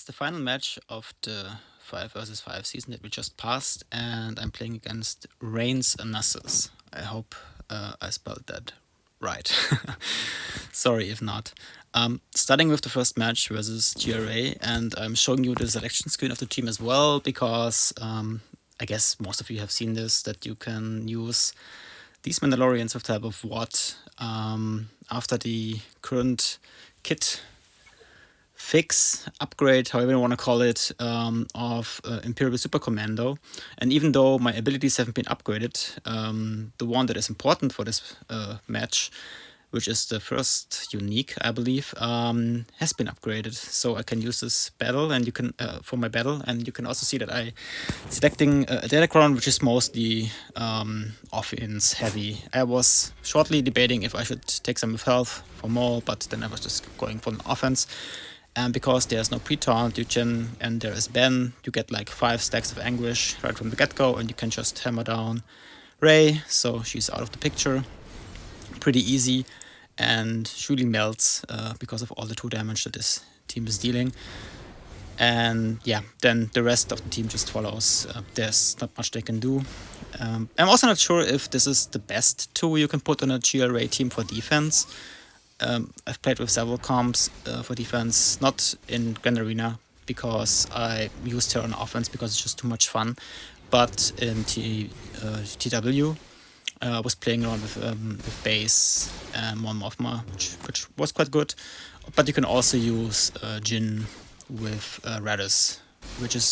It's the final match of the 5 versus 5 season that we just passed, and I'm playing against Reigns and Nassus. I hope I spelled that right. Sorry if not. Starting with the first match versus GRA, and I'm showing you the selection screen of the team as well, because I guess most of you have seen this, that you can use these Mandalorians with the help of what after the current kit fix, upgrade, however you want to call it, of Imperial Super Commando. And even though my abilities haven't been upgraded, the one that is important for this match, which is the first unique, I believe, has been upgraded. So I can use this battle, and you can for my battle, and you can also see that I selecting a Datacron, which is mostly offense heavy. I was shortly debating if I should take some with health for Maul, but then I was just going for an offense. And because there's no pre-taunt, and there is Ben, you get like 5 stacks of anguish right from the get-go, and you can just hammer down Rey, so she's out of the picture. Pretty easy, and Shuli melts because of all the 2 damage that this team is dealing. And yeah, then the rest of the team just follows. There's not much they can do. I'm also not sure if this is the best tool you can put on a GRA team for defense. I've played with several comps for defense, not in Grand Arena, because I used her on offense because it's just too much fun. But in TW, I was playing around with base and Mon Mothma, which was quite good. But you can also use Jin with Radis,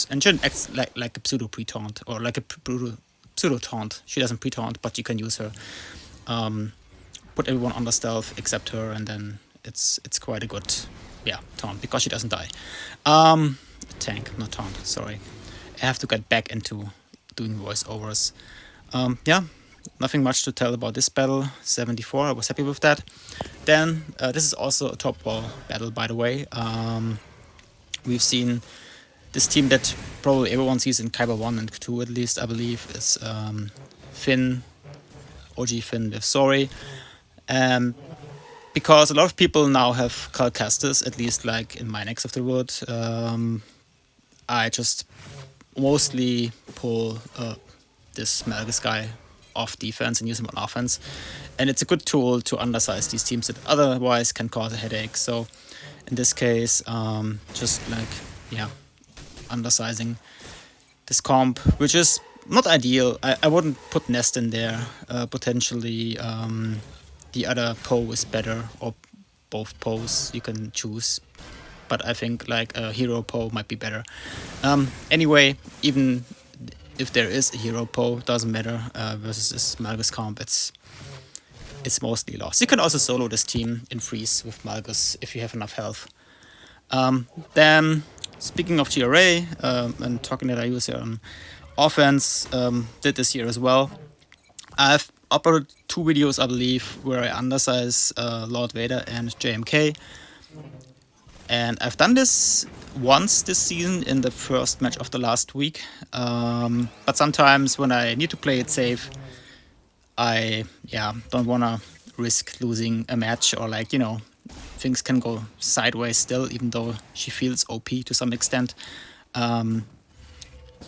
and Jin acts like a pseudo pre-taunt, or like a pseudo taunt. She doesn't pre-taunt, but you can use her. Put everyone under stealth except her, and then it's quite a good taunt because she doesn't die. Tank, not taunt, sorry. I have to get back into doing voiceovers. Nothing much to tell about this battle. 74, I was happy with that. Then this is also a top wall battle, by the way. We've seen this team that probably everyone sees in Kyber 1 and 2 at least, I believe, is Finn, OG Finn with Sori. Because a lot of people now have Cal Kestis, at least like in my neck of the wood. I just mostly pull this Malicos guy off defense and use him on offense. And it's a good tool to undersize these teams that otherwise can cause a headache. So in this case, just undersizing this comp, which is not ideal. I wouldn't put Nest in there. Potentially the other Poe is better, or both Poes you can choose. But I think like a hero Poe might be better. Anyway, even if there is a hero Poe, doesn't matter versus this Malicos comp. It's mostly lost. You can also solo this team in freeze with Malicos if you have enough health. Then speaking of GRA and talking that I use here on offense, did this year as well. I've uploaded 2 videos, I believe, where I undersize Lord Vader and JMK. And I've done this once this season in the first match of the last week. But sometimes when I need to play it safe, I don't want to risk losing a match, or things can go sideways still, even though she feels OP to some extent. I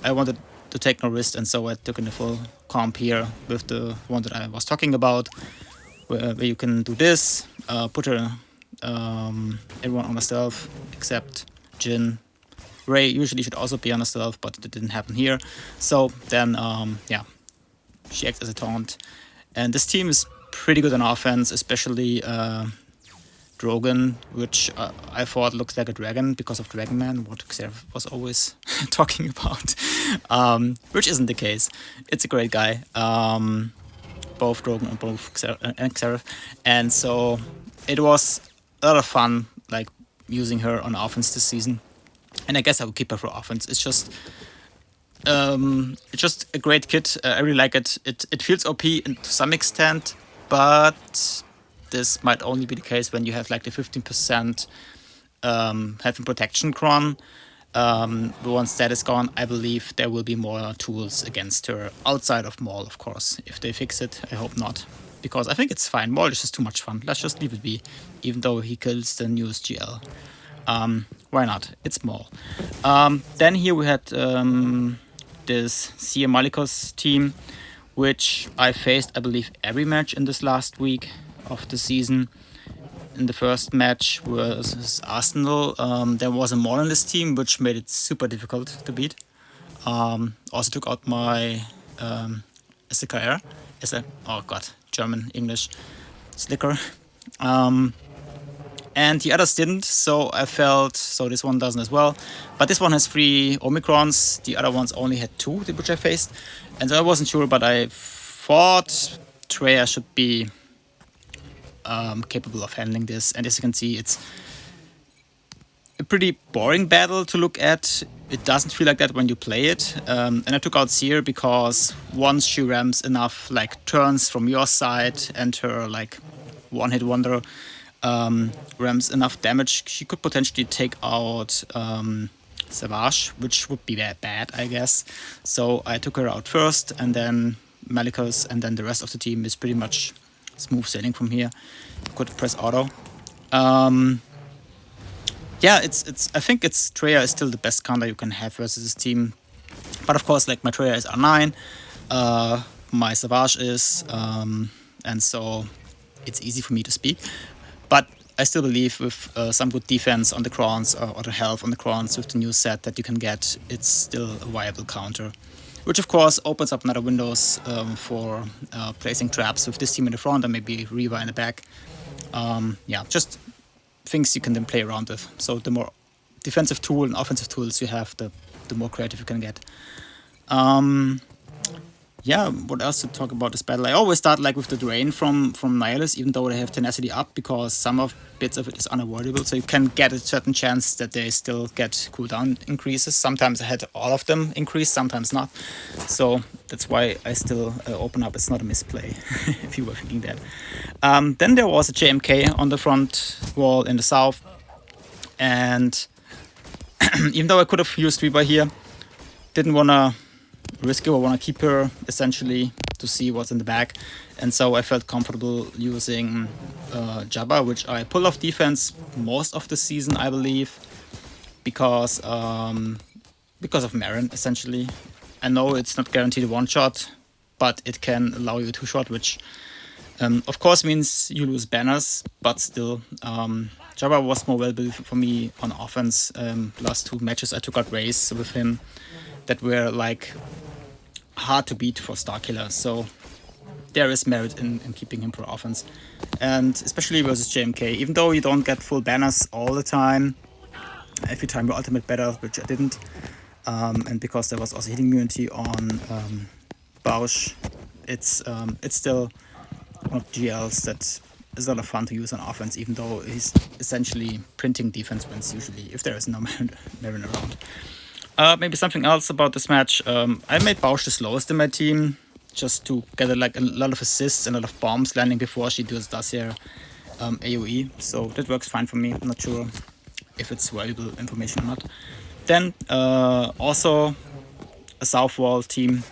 wanted to take no risk, and so I took in the full comp here with the one that I was talking about, where you can do this, put her everyone on a stealth except Jin. Rey usually should also be on a stealth, but it didn't happen here. So then she acts as a taunt, and this team is pretty good on offense, especially Drogon, which I thought looks like a dragon because of Dragon Man, what Xerath was always talking about, which isn't the case. It's a great guy, both Drogon and both Xerath, and so it was a lot of fun, like using her on offense this season, and I guess I will keep her for offense. It's just a great kit. I really like it. It feels OP to some extent, but this might only be the case when you have like the 15% health and protection cron. Once that is gone, I believe there will be more tools against her outside of Maul, of course. If they fix it, I hope not, because I think it's fine. Maul is just too much fun. Let's just leave it be, even though he kills the newest GL. why not? It's Maul. Then here we had this Malicos team, which I faced, I believe, every match in this last week of the season. In the first match versus Arsenal, there was a Maul in this team, which made it super difficult to beat. Also took out my SWGOH. Oh god, German, English, Slicker. And the others didn't, so I felt, so this one doesn't as well. But this one has 3 Omicrons, the other ones only had 2, which I faced. And so I wasn't sure, but I thought Traya should be capable of handling this. And as you can see, it's a pretty boring battle to look at. It doesn't feel like that when you play it. And I took out Seer because once she rams enough like turns from your side and her like one-hit wonder rams enough damage, she could potentially take out SWGOH, which would be that bad, I guess. So I took her out first, and then Malicos, and then the rest of the team is pretty much smooth sailing from here. Could press auto. Yeah, I think Traya is still the best counter you can have versus this team. But of course, like my Traya is R9, my SWGOH is, and so it's easy for me to speak. But I still believe with some good defense on the crowns or the health on the crowns with the new set that you can get, it's still a viable counter. Which of course opens up another windows for placing traps with this team in the front and maybe Reva in the back. Yeah, just things you can then play around with. So the more defensive tool and offensive tools you have, the more creative you can get. Yeah, what else to talk about this battle? I always start like with the drain from Nihilus, even though they have tenacity up, because some of bits of it is unavoidable. So you can get a certain chance that they still get cooldown increases. Sometimes I had all of them increase, sometimes not. So that's why I still open up. It's not a misplay, if you were thinking that. Then there was a JMK on the front wall in the south. And even though I could have used Reba here, didn't want to risk it. I want to keep her essentially to see what's in the back, and so I felt comfortable using Jabba, which I pull off defense most of the season, I believe, because of Marin essentially. I know it's not guaranteed a one shot, but it can allow you a 2-shot, which of course means you lose banners, but still Jabba was more valuable for me on offense. Last 2 matches I took out Rays with him that were like hard to beat for Starkiller, so there is merit in keeping him for offense. And especially versus JMK, even though you don't get full banners all the time, every time your ultimate better, which I didn't, and because there was also hitting immunity on Bausch, it's still one of the GLs that is a lot of fun to use on offense, even though he's essentially printing defense wins usually, if there is no Marin around. Maybe something else about this match. I made Bausch the slowest in my team, just to get a lot of assists and a lot of bombs landing before she does her AoE. So that works fine for me. I'm not sure if it's valuable information or not. Then also a south wall team,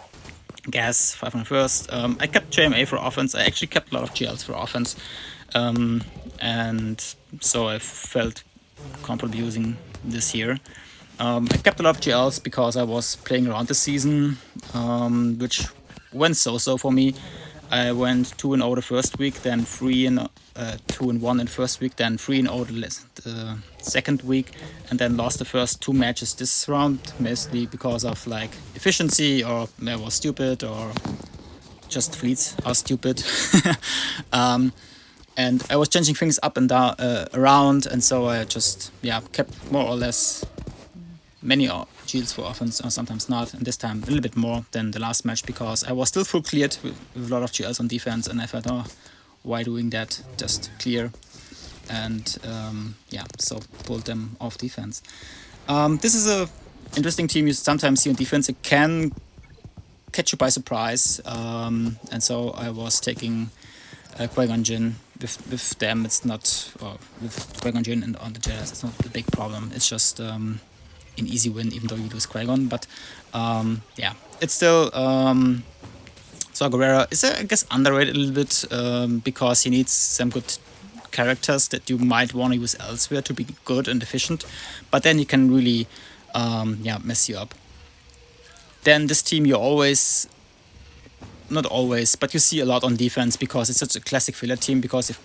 Gas 501st. I kept JMA for offense. I actually kept a lot of GLs for offense, and so I felt comfortable using this here. I kept a lot of GLs because I was playing around the season, which went so-so for me. I went 2-0 the first week, then 2-1 in the first week, then 3-0 the second week, and then lost the first 2 matches this round, mostly because of like efficiency, or I was stupid, or just fleets are stupid. And I was changing things up and down around, and so I just kept more or less many shields for offense, or sometimes not, and this time a little bit more than the last match, because I was still full cleared with a lot of GLs on defense, and I thought, oh, why doing that? Just clear. And so pulled them off defense. This is a interesting team you sometimes see on defense. It can catch you by surprise, and so I was taking Qui-Gon Jinn. With them, it's not, or with Qui-Gon Jinn and on the Jedi, it's not a big problem. It's just an easy win, even though you lose Qui-Gon. But it's still Saw Gerrera is, I guess, underrated a little bit because he needs some good characters that you might want to use elsewhere to be good and efficient, but then he can really mess you up. Then this team you always, not always, but you see a lot on defense because it's such a classic filler team, because if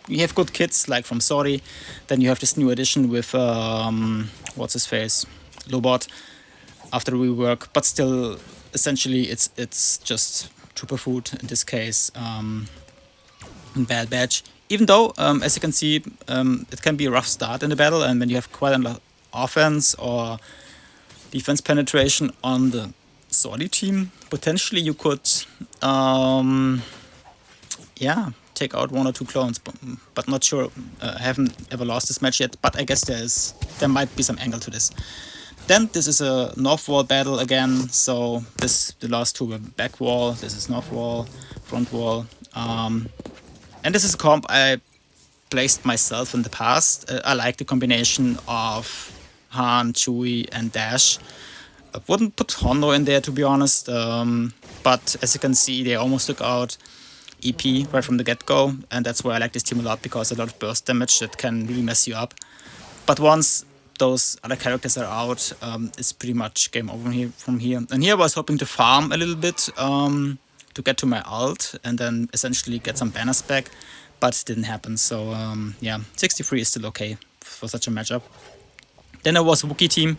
you have good kids like from Saudi, then you have this new addition with what's his face, Lobot, after rework, but still essentially it's just trooper food in this case, bad badge. Even though, as you can see, it can be a rough start in the battle, and when you have quite a lot of offense or defense penetration on the Saudi team, potentially you could take out 1 or 2 clones, but not sure. I haven't ever lost this match yet, but I guess there might be some angle to this. Then this is a north wall battle again, so the last 2 were back wall, this is north wall, front wall, and this is a comp I placed myself in the past. I like the combination of Han, Chewie and Dash. I wouldn't put Hondo in there, to be honest, but as you can see, they almost took out EP right from the get-go, and that's why I like this team a lot, because a lot of burst damage that can really mess you up. But once those other characters are out, it's pretty much game over from here. And here I was hoping to farm a little bit to get to my ult and then essentially get some banners back, but it didn't happen. So 63 is still okay for such a matchup. Then there was a Wookiee team,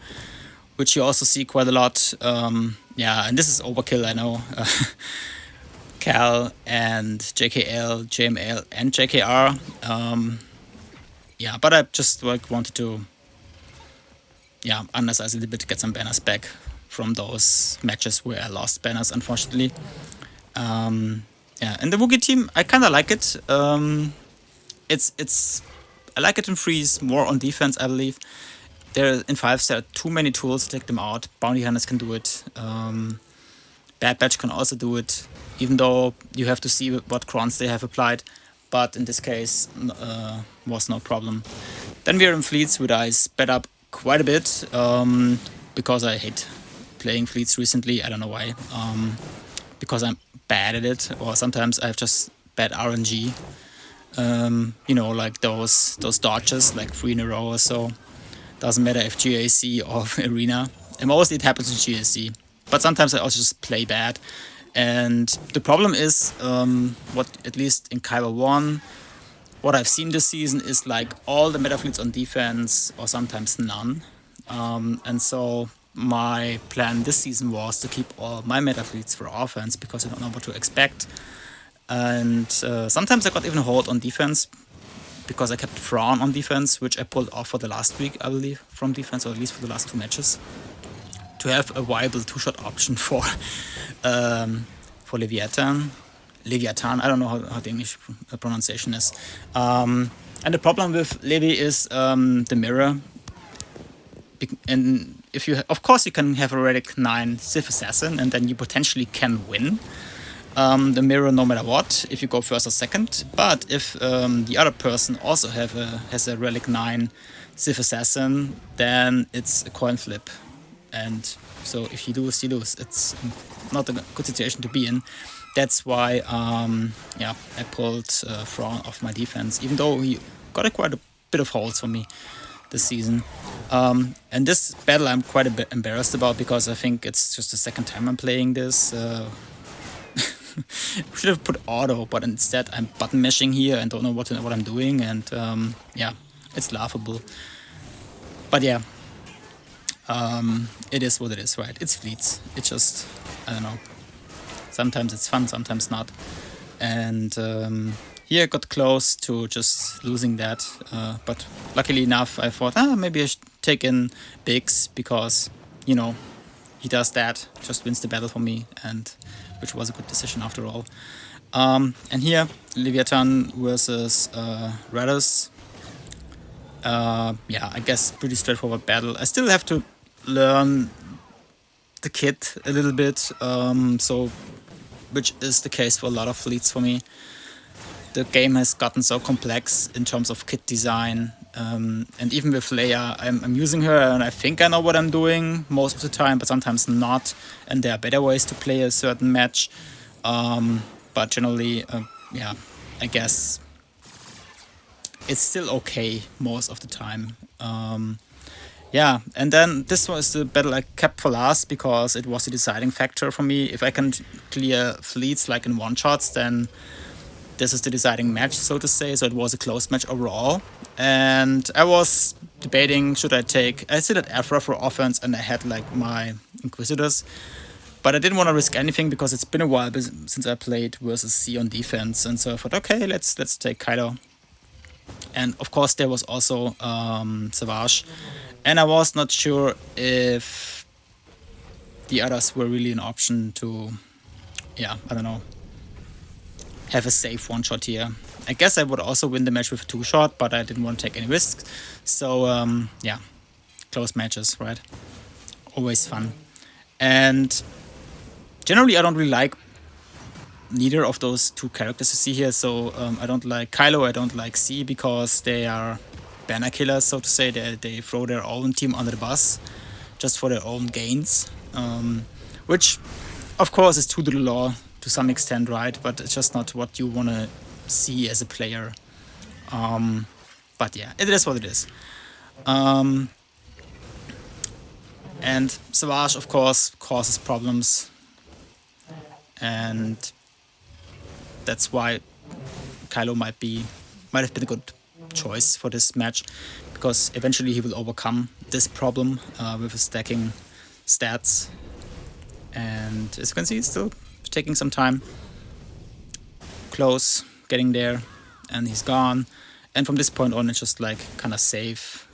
which you also see quite a lot. And this is overkill, I know. Cal and JKL, JML and JKR. But I just wanted to undersize a little bit to get some banners back from those matches where I lost banners, unfortunately. And the Wookiee team, I kind of like it. I like it in 3s, more on defense, I believe. In 5s, there are too many tools to take them out. Bounty Hunters can do it. Bad Batch can also do it, even though you have to see what crons they have applied. But in this case, was no problem. Then we are in fleets, which I sped up quite a bit, because I hate playing fleets recently. I don't know why. Because I'm bad at it, or sometimes I have just bad RNG. Like those dodges, like 3 in a row or so. Doesn't matter if GAC or Arena. And mostly it happens in GAC. But sometimes I also just play bad. And the problem is, at least in Kyber 1, what I've seen this season is like all the meta fleets on defense, or sometimes none. And so my plan this season was to keep all my meta fleets for offense, because I don't know what to expect. And sometimes I got even a hold on defense, because I kept Thrawn on defense, which I pulled off for the last week, I believe, from defense, or at least for the last 2 matches, to have a viable 2-shot option for Leviathan. I don't know how the English pronunciation is. And the problem with Levi is the mirror. And if you, of course, you can have a Relic 9 Sith Assassin, and then you potentially can win the mirror no matter what, if you go first or second. But if the other person also has a Relic 9 Sith Assassin, then it's a coin flip. And so if you lose, you lose. It's not a good situation to be in. That's why I pulled Thrawn off my defense, even though he got quite a bit of holds for me this season. And this battle I'm quite a bit embarrassed about, because I think it's just the second time I'm playing this. Should have put auto, but instead I'm button mashing here and don't know what I'm doing, and it's laughable. But it is what it is, right? It's fleets. It's just, I don't know. Sometimes it's fun, sometimes not. And here I got close to just losing that. But luckily enough, I thought, maybe I should take in Biggs, because, he does that, just wins the battle for me, and which was a good decision after all. And here, Leviathan versus Radus. I guess pretty straightforward battle. I still have to learn the kit a little bit, which is the case for a lot of fleets for me. The game has gotten so complex in terms of kit design, and even with Leia, I'm using her and I think I know what I'm doing most of the time, but sometimes not, and there are better ways to play a certain match. But generally, I guess it's still okay most of the time. Yeah, and then this was the battle I kept for last because it was the deciding factor for me. If I can clear fleets like in one shots, then this is the deciding match, so to say. So it was a close match overall. And I was debating, should I take... I still had Aphra for offense and I had like my Inquisitors. But I didn't want to risk anything because it's been a while since I played versus C on defense. And so I thought, okay, let's take Kylo. And of course there was also SWGOH. And I was not sure if the others were really an option to, yeah, I don't know, have a safe one-shot here. I guess I would also win the match with a two-shot, but I didn't want to take any risks. So, yeah, close matches, right? Always fun. And generally, I don't really like neither of those two characters you see here. So, I don't like Kylo, I don't like C, because they are banner killers, so to say. They throw their own team under the bus just for their own gains. Which, of course, is true to the law to some extent, right? But it's just not what you want to see as a player. But yeah, it is what it is. And SWGOH, of course, causes problems. And that's why Kylo might have been a good choice for this match, because eventually he will overcome this problem with his stacking stats. And as you can see, it's still taking some time. Close, getting there, and he's gone. And from this point on, it's just like kind of safe,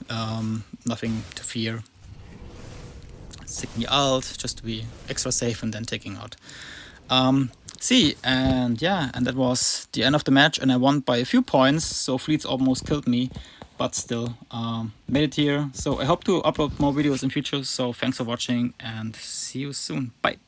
nothing to fear. Sticking the ult just to be extra safe, and then taking out C. And yeah, and that was the end of the match, and I won by a few points, so fleets almost killed me, but still made it here. So I hope to upload more videos in future, so thanks for watching and see you soon. Bye.